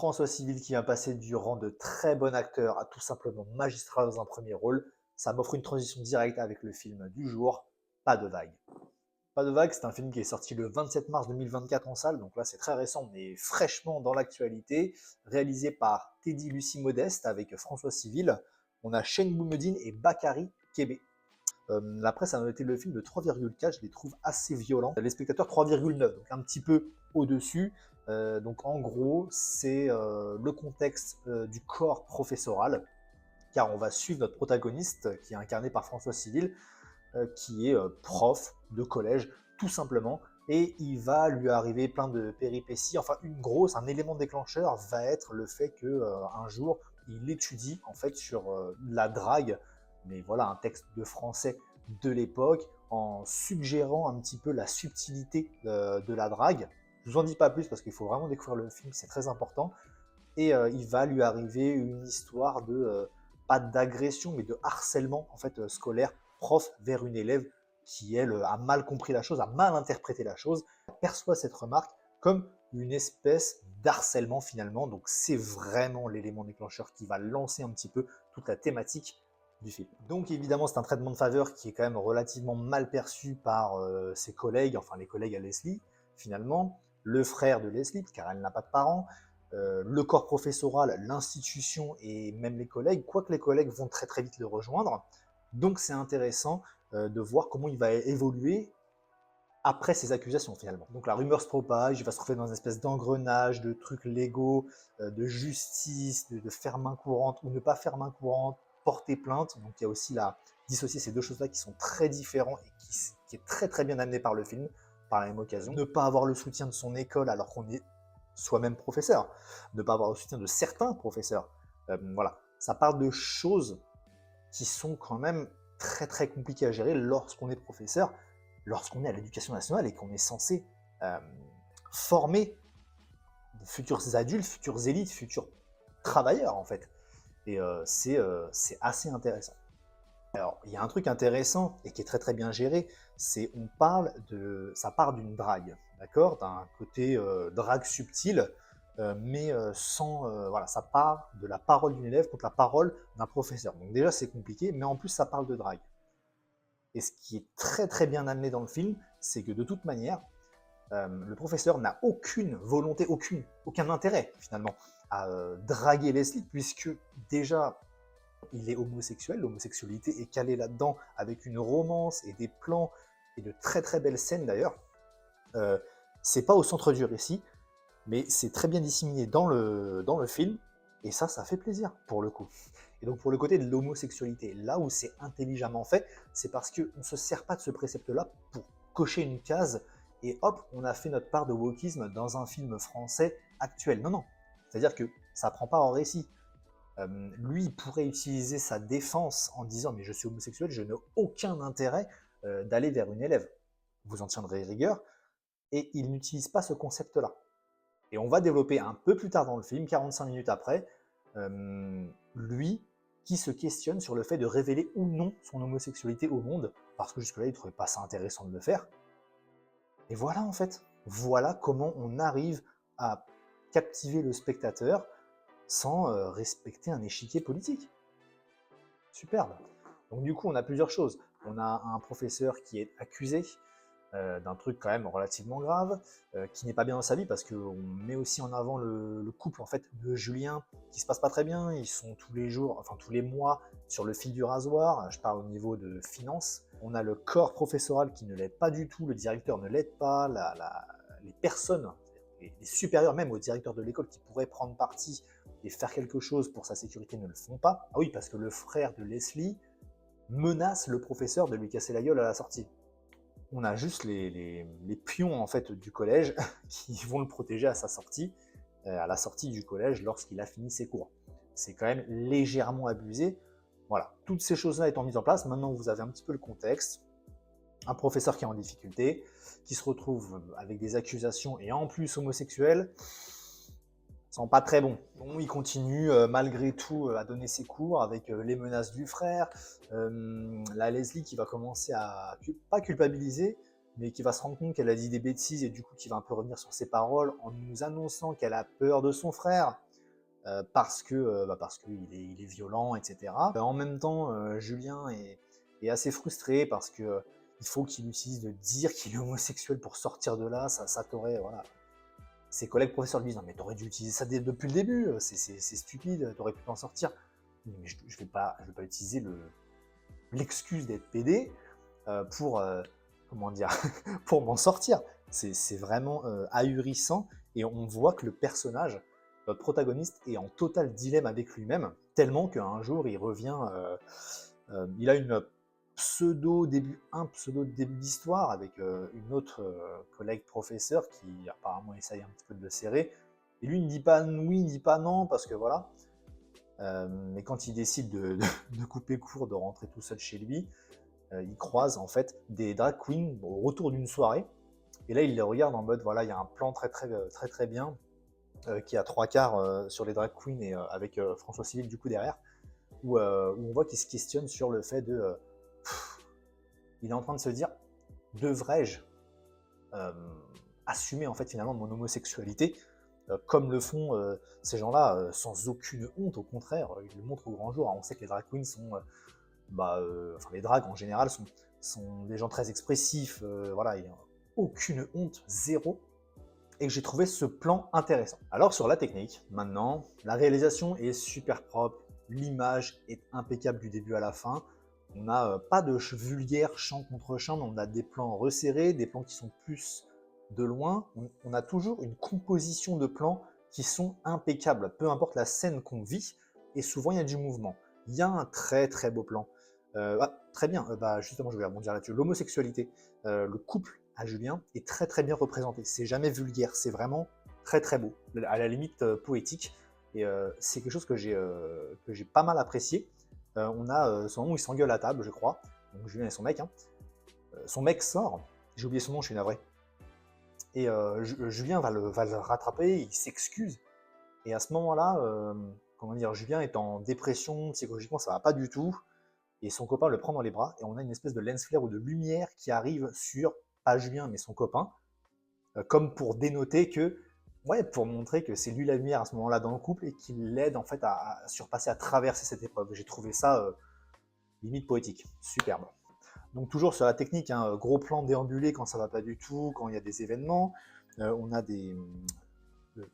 François Civil qui va passer du rang de très bon acteur à tout simplement magistral dans un premier rôle. Ça m'offre une transition directe avec le film du jour, Pas de vague. Pas de vague, c'est un film qui est sorti le 27 mars 2024 en salle, donc là c'est très récent, mais fraîchement dans l'actualité, réalisé par Teddy Lucie Modeste avec François Civil. On a Shane Boumedine et Bakary Kébé. La presse a noté le film de 3,4, je les trouve assez violents. Les spectateurs 3,9, donc un petit peu au-dessus. Donc en gros, c'est le contexte du corps professoral, car on va suivre notre protagoniste, qui est incarné par François Civil, qui est prof de collège, tout simplement. Et il va lui arriver plein de péripéties. Enfin, un élément déclencheur va être le fait que un jour, il étudie en fait sur la drague, mais voilà, un texte de français de l'époque, en suggérant un petit peu la subtilité de la drague. Je vous en dis pas plus parce qu'il faut vraiment découvrir le film, c'est très important. Et il va lui arriver une histoire de pas d'agression, mais de harcèlement en fait scolaire, prof vers une élève qui elle a mal compris la chose, a mal interprété la chose, perçoit cette remarque comme une espèce d'harcèlement finalement. Donc c'est vraiment l'élément déclencheur qui va lancer un petit peu toute la thématique du film. Donc évidemment c'est un traitement de faveur qui est quand même relativement mal perçu par ses collègues, enfin les collègues à Leslie finalement, le frère de Leslie car elle n'a pas de parents, le corps professoral, l'institution et même les collègues, quoique les collègues vont très très vite le rejoindre. Donc c'est intéressant de voir comment il va évoluer après ces accusations finalement. Donc la rumeur se propage, il va se retrouver dans une espèce d'engrenage de trucs légaux, de justice, de faire main courante ou ne pas faire main courante, porter plainte. Donc il y a aussi dissocier ces deux choses-là qui sont très différents et qui est très très bien amené par le film, par la même occasion. Ne pas avoir le soutien de son école alors qu'on est soi-même professeur, ne pas avoir le soutien de certains professeurs. Voilà, ça parle de choses qui sont quand même très très compliquées à gérer lorsqu'on est professeur, lorsqu'on est à l'éducation nationale et qu'on est censé euh, former de futurs adultes, futures élites, futurs travailleurs en fait. Et c'est assez intéressant. Alors, il y a un truc intéressant et qui est très très bien géré, c'est ça part d'une drague, d'accord, d'un côté drague subtile, mais sans, voilà, ça part de la parole d'une élève contre la parole d'un professeur. Donc déjà c'est compliqué, mais en plus ça parle de drague. Et ce qui est très très bien amené dans le film, c'est que de toute manière, le professeur n'a aucune volonté, aucun intérêt finalement à draguer Leslie, puisque déjà il est homosexuel, l'homosexualité est calée là-dedans avec une romance et des plans et de très très belles scènes d'ailleurs. Euh, c'est pas au centre du récit, mais c'est très bien disséminé dans le film, et ça fait plaisir pour le coup. Et donc pour le côté de l'homosexualité, là où c'est intelligemment fait, c'est parce qu'on ne se sert pas de ce précepte-là pour cocher une case, et hop, on a fait notre part de wokisme dans un film français actuel. Non, non. C'est-à-dire que ça ne prend pas en récit. Lui, il pourrait utiliser sa défense en disant mais je suis homosexuel, je n'ai aucun intérêt d'aller vers une élève. Vous en tiendrez rigueur. Et il n'utilise pas ce concept-là. Et on va développer un peu plus tard dans le film, 45 minutes après, lui qui se questionne sur le fait de révéler ou non son homosexualité au monde, parce que jusque-là, il ne trouvait pas ça intéressant de le faire. Et voilà en fait, voilà comment on arrive à captiver le spectateur sans respecter un échiquier politique. Superbe. Donc du coup, on a plusieurs choses. On a un professeur qui est accusé d'un truc quand même relativement grave, qui n'est pas bien dans sa vie parce qu'on met aussi en avant le couple en fait de Julien qui se passe pas très bien. Ils sont tous les jours, enfin tous les mois sur le fil du rasoir. Je parle au niveau de finances. On a le corps professoral qui ne l'aide pas du tout, le directeur ne l'aide pas, les personnes, les supérieurs même au directeur de l'école qui pourraient prendre parti et faire quelque chose pour sa sécurité ne le font pas. Ah oui, parce que le frère de Leslie menace le professeur de lui casser la gueule à la sortie. On a juste les pions en fait du collège qui vont le protéger à sa sortie, à la sortie du collège lorsqu'il a fini ses cours. C'est quand même légèrement abusé. Voilà, toutes ces choses-là étant mises en place, maintenant vous avez un petit peu le contexte. Un professeur qui est en difficulté, qui se retrouve avec des accusations et en plus homosexuel, sent pas très bon. Bon, il continue malgré tout à donner ses cours avec les menaces du frère, la Leslie qui va commencer à, pas culpabiliser, mais qui va se rendre compte qu'elle a dit des bêtises et du coup qui va un peu revenir sur ses paroles en nous annonçant qu'elle a peur de son frère. parce qu'il est violent, etc. En même temps, Julien est assez frustré parce que il faut qu'il utilise de dire qu'il est homosexuel pour sortir de là, ça t'aurait, voilà. Ses collègues professeurs lui disent non mais t'aurais dû utiliser ça depuis le début, c'est stupide, t'aurais pu t'en sortir. Mais je vais pas utiliser l'excuse d'être PD pour comment dire pour m'en sortir. C'est vraiment ahurissant et on voit que le personnage, notre protagoniste, est en total dilemme avec lui-même, tellement qu'un jour il revient, il a un pseudo début d'histoire avec une autre collègue professeur qui apparemment essaye un petit peu de le serrer. Et lui ne dit pas oui, il ne dit pas non, parce que voilà. Mais quand il décide de couper court, de rentrer tout seul chez lui, il croise en fait des drag queens au retour d'une soirée. Et là, il les regarde en mode voilà, il y a un plan très bien qui a 3/4 sur les drag queens et avec François Civil du coup derrière, où on voit qu'il se questionne sur le fait de il est en train de se dire devrais-je euh, assumer en fait finalement mon homosexualité comme le font ces gens-là sans aucune honte, au contraire, ils le montrent au grand jour. Alors, on sait que les drag queens sont, enfin les drags en général sont des gens très expressifs, voilà, il n'y a aucune honte, zéro, et que j'ai trouvé ce plan intéressant. Alors sur la technique, maintenant, la réalisation est super propre, l'image est impeccable du début à la fin, on n'a pas de vulgaire champ contre champ, mais on a des plans resserrés, des plans qui sont plus de loin, on a toujours une composition de plans qui sont impeccables, peu importe la scène qu'on vit, et souvent il y a du mouvement. Il y a un très beau plan. Très bien, justement je vais rebondir là-dessus. L'homosexualité, le couple à Julien est très bien représenté. C'est jamais vulgaire, c'est vraiment très beau, à la limite poétique. Et c'est quelque chose que j'ai pas mal apprécié. On a ce moment où ils s'engueulent à table, je crois. Donc Julien et son mec. Hein. Son mec sort, j'ai oublié son nom, je suis navré. Et Julien va le rattraper, il s'excuse. Et à ce moment-là, comment dire, Julien est en dépression, psychologiquement ça va pas du tout. Et son copain le prend dans les bras, et on a une espèce de lens flare ou de lumière qui arrive sur, pas Julien, mais son copain, comme pour dénoter que, ouais, pour montrer que c'est lui la lumière à ce moment-là dans le couple, et qu'il l'aide en fait à surpasser, à traverser cette épreuve. J'ai trouvé ça limite poétique, superbe. Donc toujours sur la technique, hein, gros plan déambulé quand ça va pas du tout, quand il y a des événements, on a des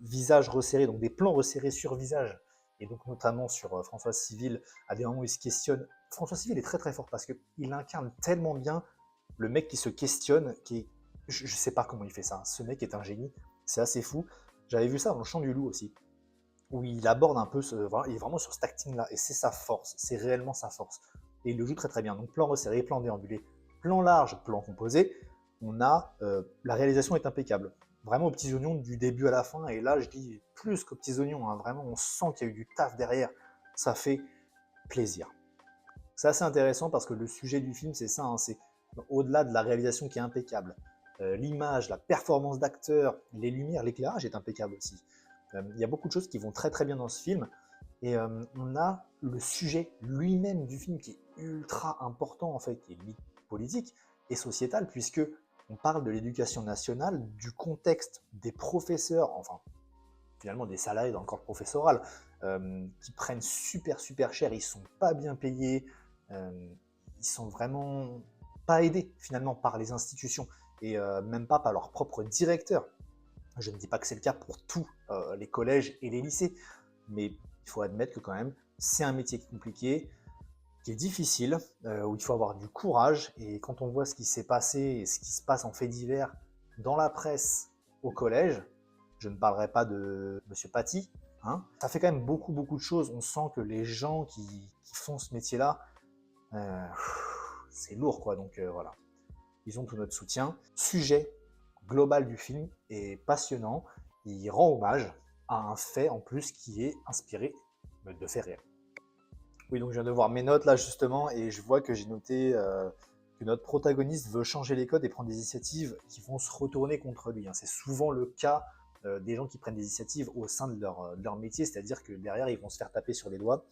visages resserrés, donc des plans resserrés sur visage, et donc notamment sur François Civil, à des moments où il se questionne. François Civil est très fort parce qu'il incarne tellement bien le mec qui se questionne, je sais pas comment il fait ça, ce mec est un génie, c'est assez fou. J'avais vu ça dans Le Chant du Loup aussi, où il aborde un peu, il est vraiment sur cet acting-là, et c'est sa force, c'est réellement sa force. Et il le joue très bien. Donc plan resserré, plan déambulé, plan large, plan composé, la réalisation est impeccable. Vraiment aux petits oignons du début à la fin, et là je dis plus qu'aux petits oignons, hein, vraiment on sent qu'il y a eu du taf derrière, ça fait plaisir. C'est assez intéressant parce que le sujet du film c'est ça, hein, c'est au-delà de la réalisation qui est impeccable, l'image, la performance d'acteur, les lumières, l'éclairage est impeccable aussi. Il y a beaucoup de choses qui vont très bien dans ce film, et on a le sujet lui-même du film qui est ultra important en fait, qui est limite politique et sociétal, puisque on parle de l'éducation nationale, du contexte des professeurs, enfin finalement des salariés dans le corps professoral, qui prennent super cher, ils sont pas bien payés, ils sont vraiment pas aidés finalement par les institutions, et même pas par leur propre directeur. Je ne dis pas que c'est le cas pour tous les collèges et les lycées, mais il faut admettre que quand même, c'est un métier qui est compliqué, qui est difficile, où il faut avoir du courage, et quand on voit ce qui s'est passé et ce qui se passe en fait divers dans la presse au collège, je ne parlerai pas de Monsieur Paty, hein, ça fait quand même beaucoup de choses, on sent que les gens qui font ce métier-là, euh, c'est lourd quoi, donc voilà. Ils ont tout notre soutien. Sujet global du film est passionnant, il rend hommage à un fait en plus qui est inspiré de faits réels. Oui, donc je viens de voir mes notes là justement, et je vois que j'ai noté que notre protagoniste veut changer les codes et prendre des initiatives qui vont se retourner contre lui. Hein. C'est souvent le cas des gens qui prennent des initiatives au sein de leur métier, c'est-à-dire que derrière ils vont se faire taper sur les doigts.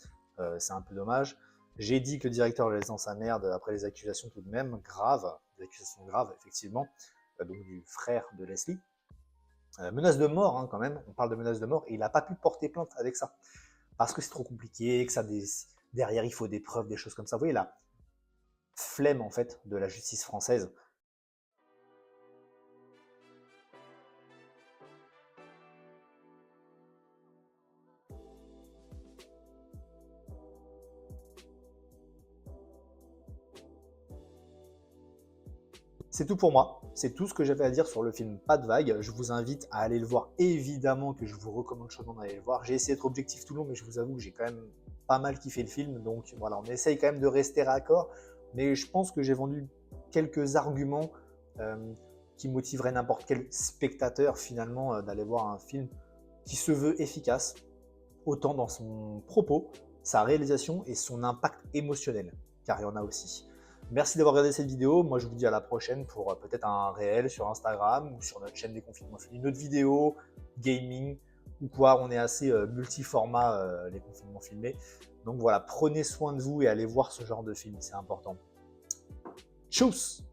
C'est un peu dommage. J'ai dit que le directeur le laisse dans sa merde après les accusations tout de même graves, des accusations graves effectivement, donc du frère de Leslie. Menace de mort, hein, quand même, on parle de menace de mort, et il n'a pas pu porter plainte avec ça. Parce que c'est trop compliqué, que derrière il faut des preuves, des choses comme ça. Vous voyez la flemme en fait de la justice française. C'est tout pour moi, c'est tout ce que j'avais à dire sur le film Pas de vague. Je vous invite à aller le voir, évidemment que je vous recommande chaudement d'aller le voir. J'ai essayé d'être objectif tout le long, mais je vous avoue que j'ai quand même pas mal kiffé le film, donc voilà, on essaye quand même de rester raccord, mais je pense que j'ai vendu quelques arguments euh, qui motiveraient n'importe quel spectateur finalement d'aller voir un film qui se veut efficace, autant dans son propos, sa réalisation et son impact émotionnel, car il y en a aussi. Merci d'avoir regardé cette vidéo. Moi, je vous dis à la prochaine pour peut-être un réel sur Instagram ou sur notre chaîne des confinements filmés, une autre vidéo, gaming ou quoi. On est assez multi-format, les confinements filmés. Donc voilà, prenez soin de vous et allez voir ce genre de film, c'est important. Tchuss!